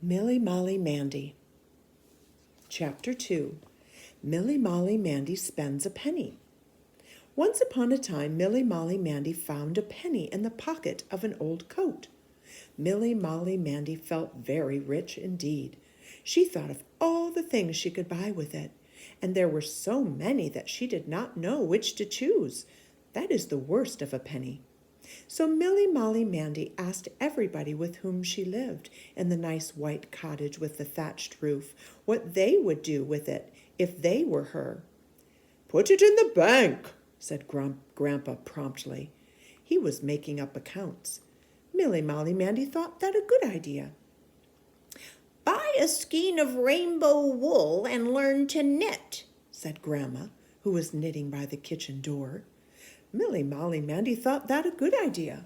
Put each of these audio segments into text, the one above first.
Milly-Molly-Mandy. Chapter 2. Milly-Molly-Mandy Spends a Penny. Once upon a time, Milly-Molly-Mandy found a penny in the pocket of an old coat. Milly-Molly-Mandy felt very rich indeed. She thought of all the things she could buy with it, and there were so many that she did not know which to choose. That is the worst of a penny. So Milly-Molly-Mandy asked everybody with whom she lived in the nice white cottage with the thatched roof what they would do with it if they were her. "Put it in the bank," said Grandpa promptly. He was making up accounts. Milly-Molly-Mandy thought that a good idea. "Buy a skein of rainbow wool and learn to knit," said Grandma, who was knitting by the kitchen door. Milly-Molly-Mandy thought that a good idea.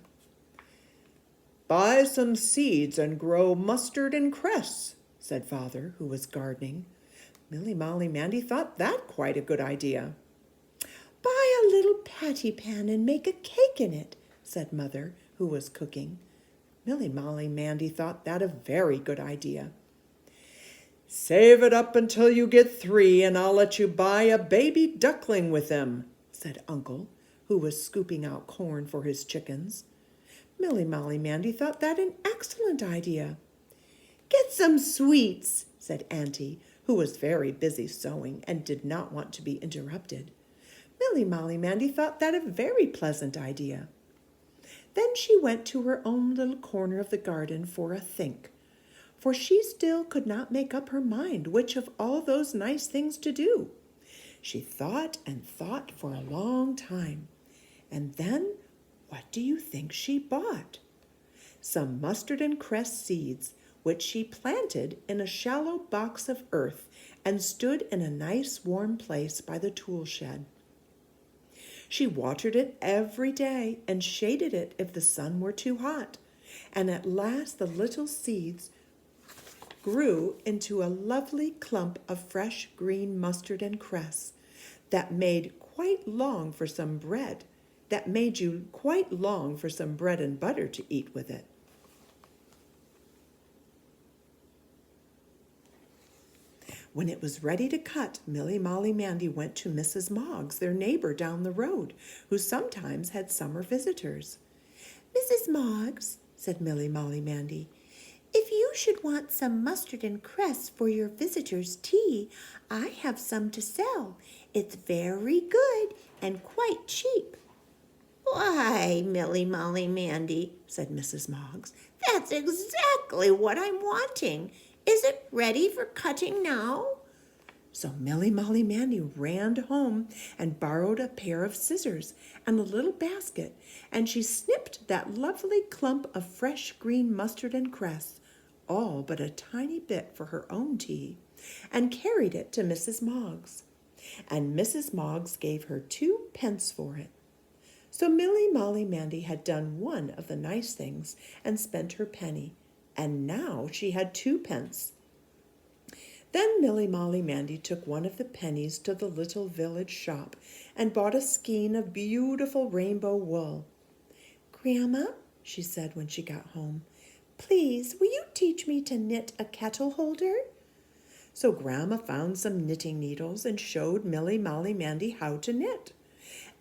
"Buy some seeds and grow mustard and cress," said Father, who was gardening. Milly-Molly-Mandy thought that quite a good idea. "Buy a little patty pan and make a cake in it," said Mother, who was cooking. Milly-Molly-Mandy thought that a very good idea. "Save it up until you get 3, and I'll let you buy a baby duckling with them," said Uncle, who was scooping out corn for his chickens. Milly-Molly-Mandy thought that an excellent idea. "Get some sweets," said Auntie, who was very busy sewing and did not want to be interrupted. Milly-Molly-Mandy thought that a very pleasant idea. Then she went to her own little corner of the garden for a think, for she still could not make up her mind which of all those nice things to do. She thought and thought for a long time, and then what do you think she bought? Some mustard and cress seeds, which she planted in a shallow box of earth and stood in a nice warm place by the tool shed. She watered it every day and shaded it if the sun were too hot, and at last the little seeds grew into a lovely clump of fresh green mustard and cress that made you quite long for some bread and butter to eat with it. When it was ready to cut, Milly-Molly-Mandy went to Mrs. Moggs, their neighbor down the road, who sometimes had summer visitors. "Mrs. Moggs," said Milly-Molly-Mandy, "if you should want some mustard and cress for your visitors' tea, I have some to sell. It's very good and quite cheap." "Why, Milly-Molly-Mandy," said Mrs. Moggs, "that's exactly what I'm wanting. Is it ready for cutting now?" So Milly-Molly-Mandy ran home and borrowed a pair of scissors and a little basket, and she snipped that lovely clump of fresh green mustard and cress, all but a tiny bit for her own tea, and carried it to Mrs. Moggs. And Mrs. Moggs gave her 2 pence for it. So Milly-Molly-Mandy had done one of the nice things and spent her penny, and now she had 2 pence. Then Milly-Molly-Mandy took one of the pennies to the little village shop and bought a skein of beautiful rainbow wool. "Grandma," she said when she got home, "please, will you teach me to knit a kettle holder?" So Grandma found some knitting needles and showed Milly-Molly-Mandy how to knit.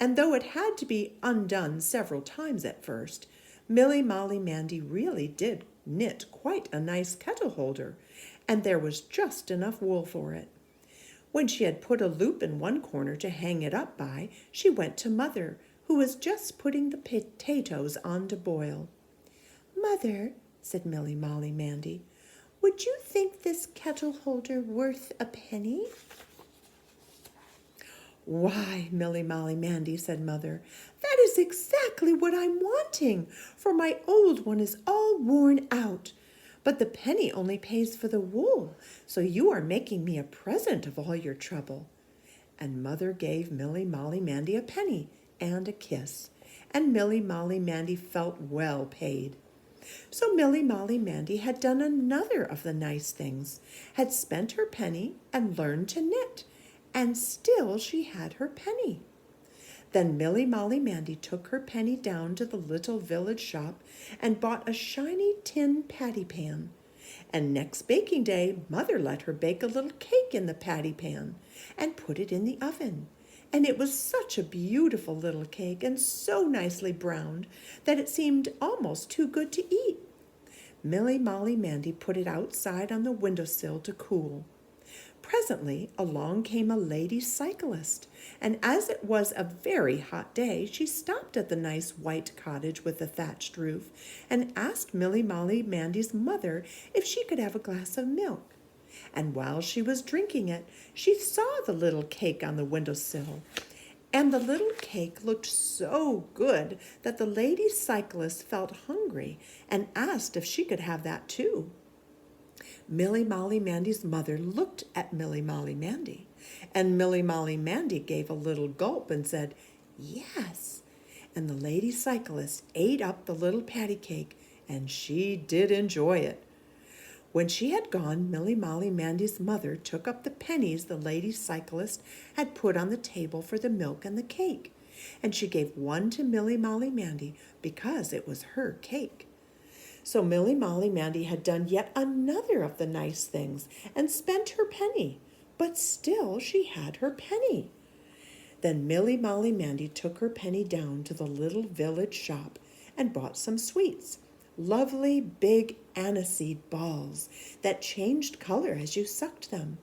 And though it had to be undone several times at first, Milly-Molly-Mandy really did knit quite a nice kettle holder, and there was just enough wool for it. When she had put a loop in one corner to hang it up by, she went to Mother, who was just putting the potatoes on to boil. "Mother," said Milly-Molly-Mandy, "would you think this kettle holder worth a penny?" "Why, Milly-Molly-Mandy," said Mother, "that is exactly what I'm wanting, for my old one is all worn out. But the penny only pays for the wool, so you are making me a present of all your trouble." And Mother gave Milly-Molly-Mandy a penny and a kiss, and Milly-Molly-Mandy felt well paid. So Milly-Molly-Mandy had done another of the nice things, had spent her penny and learned to knit, and still she had her penny. Then Milly-Molly-Mandy took her penny down to the little village shop and bought a shiny tin patty pan. And next baking day, Mother let her bake a little cake in the patty pan and put it in the oven. And it was such a beautiful little cake and so nicely browned that it seemed almost too good to eat. Milly-Molly-Mandy put it outside on the windowsill to cool. Presently along came a lady cyclist, and as it was a very hot day, she stopped at the nice white cottage with the thatched roof and asked Milly-Molly-Mandy's mother if she could have a glass of milk. And while she was drinking it, she saw the little cake on the windowsill. And the little cake looked so good that the lady cyclist felt hungry and asked if she could have that too. Milly-Molly-Mandy's mother looked at Milly-Molly-Mandy, and Milly-Molly-Mandy gave a little gulp and said, "Yes." And the lady cyclist ate up the little patty cake, and she did enjoy it. When she had gone, Milly-Molly-Mandy's mother took up the pennies the lady cyclist had put on the table for the milk and the cake, and she gave one to Milly-Molly-Mandy because it was her cake. So Milly-Molly-Mandy had done yet another of the nice things and spent her penny, but still she had her penny. Then Milly-Molly-Mandy took her penny down to the little village shop and bought some sweets, lovely big aniseed balls that changed color as you sucked them.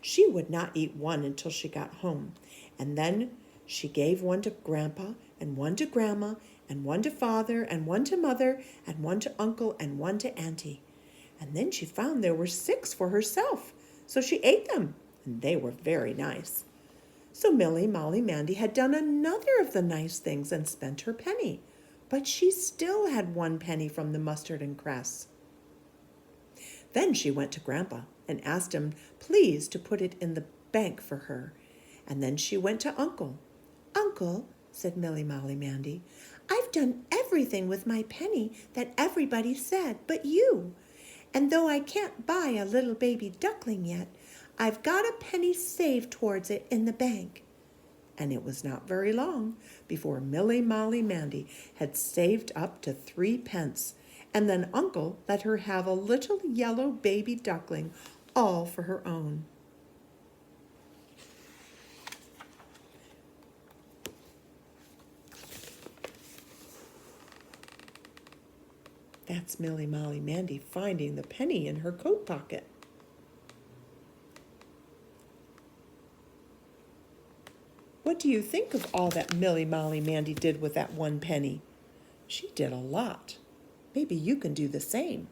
She would not eat one until she got home, and then she gave one to Grandpa and one to Grandma and one to Father and one to Mother and one to Uncle and one to Auntie. And then she found there were 6 for herself, so she ate them, and they were very nice. So Milly-Molly-Mandy had done another of the nice things and spent her penny, but she still had 1 penny from the mustard and cress. Then she went to Grandpa and asked him please to put it in the bank for her. And then she went to Uncle. "Uncle," said Milly-Molly-Mandy, "I've done everything with my penny that everybody said but you. And though I can't buy a little baby duckling yet, I've got a penny saved towards it in the bank." And it was not very long before Milly-Molly-Mandy had saved up to 3 pence, and then Uncle let her have a little yellow baby duckling all for her own. That's Milly-Molly-Mandy finding the penny in her coat pocket. What do you think of all that Milly-Molly-Mandy did with that 1 penny? She did a lot. Maybe you can do the same.